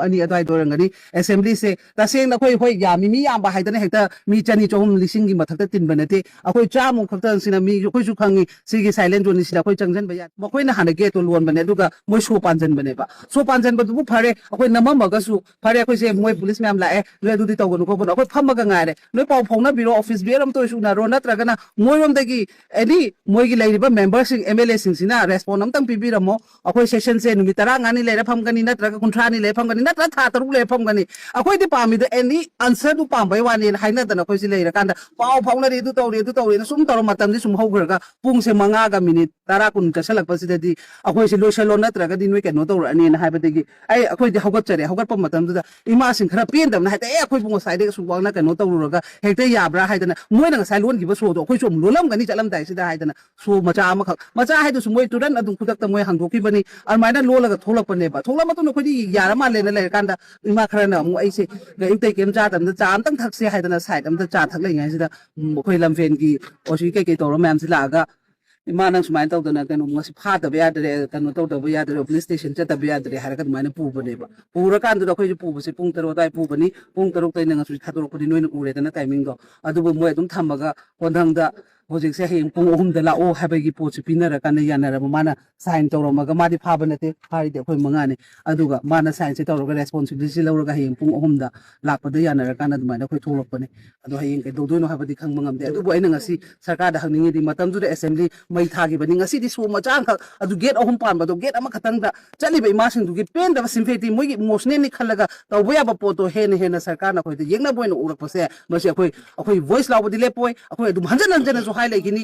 ani adai dorangani assembly se taseng na khoi hoi ya mi yam ba haidana hekta mi chani chohum lising gi mathakta tin banate akoi chamu khakta sina mi khoi su khangi sigi silent zone sina khoi changjan ba ya makoi na hana ge to lon bane duga moi so panjan bane ba so panjan ba du phare akoi namam ga su phare akoi se moi police ma'am la le du di tawgon ko akoi pham ga ngare noi paw phongna biro office beram to su na ro na tra gana moi rom dagi ani moi gi leiriba members sing MLA sing sina respond am tang pibiramo akoi session se numi tara ngani le ra pham gani na tra ga kunthra ni le pham gani na tra tha taruk le pham gani akoi di pami de any answer du pam bai wani haina dana khoi si leira kanda paw phongna ri du tawri sum tor matam di sum haugar ga pung se manga ga minute tara kun ka salak pa si di akoi si lo salon na tra ga di noi ke no tor ani na ha ba dagi ai akoi di haugat chare haugat pa matam du da ima sing khara pen dam na ha te akoi bungo sai de su wang na ke no tor ga hekte ya bra haidana moi na sai lon gi ba so do akoi som lolam gani chalam dai si da haidana so macha ama khak macha haidu su moi turan adum khudak ta moi hangdo ki bani armaina lola ga tholak pa ne ba thola ma to no khoi di yara ma le na le kanda ima khara na mu ai se ga inte kem cha dam da cha am tang thak se haidana sai dam da cha thak lai ngai si da khoi lam fen gi osi ke ke to ro mam si la ga ima nang sumain taw dana kanu ngasi pha da ba dre kanu taw da ba dre police station cha da ba dre har ka maina pu bane ba pura kan da khoi pu se pung taro dai pu bani pung taro tai nang su thadur ko di noi na ure dana timing do adu bo moi dum thamaga kondang da hojik se heng pung ohum da la o ha ba gi po chu pinara kan ya na ra mana sign taw ma ga ma di pha bane te phari de khoi manga ne adu ga mana sign se taw ga responsibility lo ga heng pung ohum da lak pa da ya na ra kan adu maina khoi tholok bane adu heng ke do no ha ba di khang mangam de adu bo ai na ngasi sarkar da hangning di matam ju de assembly mai thagi bani ngasi di so machang khak adu gate ahum pan ba do gate ama khatang da chali be ma sing du gi pen da simfeti moi gi emotional ni khalaga taw boya ba po to he ne sarkar na khoi de yengna boy no urak pa se ma se akoi voice law di le poi akoi du hanjan so hai lai gini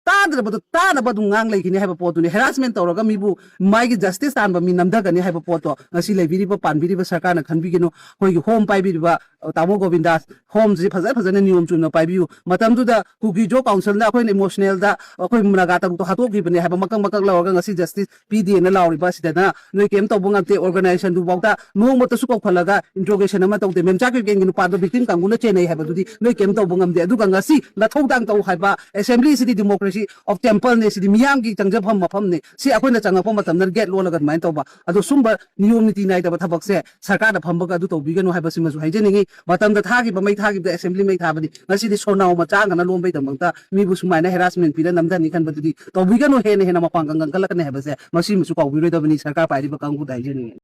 Tadar बदु Tana बदु ngang lai gini haiba potu ni harassment tawraga mibu mai gi justice tan ba mi namda gani haiba poto ngasi leibiri ba panbiri ba sarkar na khanbi gino hoi gi home pai biri ba tamo govindas home ji phazar phazana niyom chuna pai biu matam du da kugi jo council da khoi emotional da khoi munaga ta to hato gi bani haiba makang makang lawaga ngasi justice pd na lawri ba sida na noi kem to bunga te organization du bauta no mo to su ko khalaga interrogation ama tawte mem cha ki gen nu pa do victim kanguna chenai haiba du di noi kem to bunga de du ka ngasi la thodang to haiba assembly city democracy of temple ne si miyam gi tangjap ham mafam ne si akoi na changa pom tam na get lo lagat main tawba adu sumba niyom niti nai da thabak se sarkar da phamba ga du to biganu haiba simasu haijeningi matam da thagi ba mai thagi da assembly mai thabani ngasi di sonaw ma changa na lom bai da mangta mi bu sumai na harassment pira namda ni kan badudi to biganu he ne he na mapang gang kala kan haiba se masi musu ko biro da bani sarkar pai ri ba kang bu dai jeningi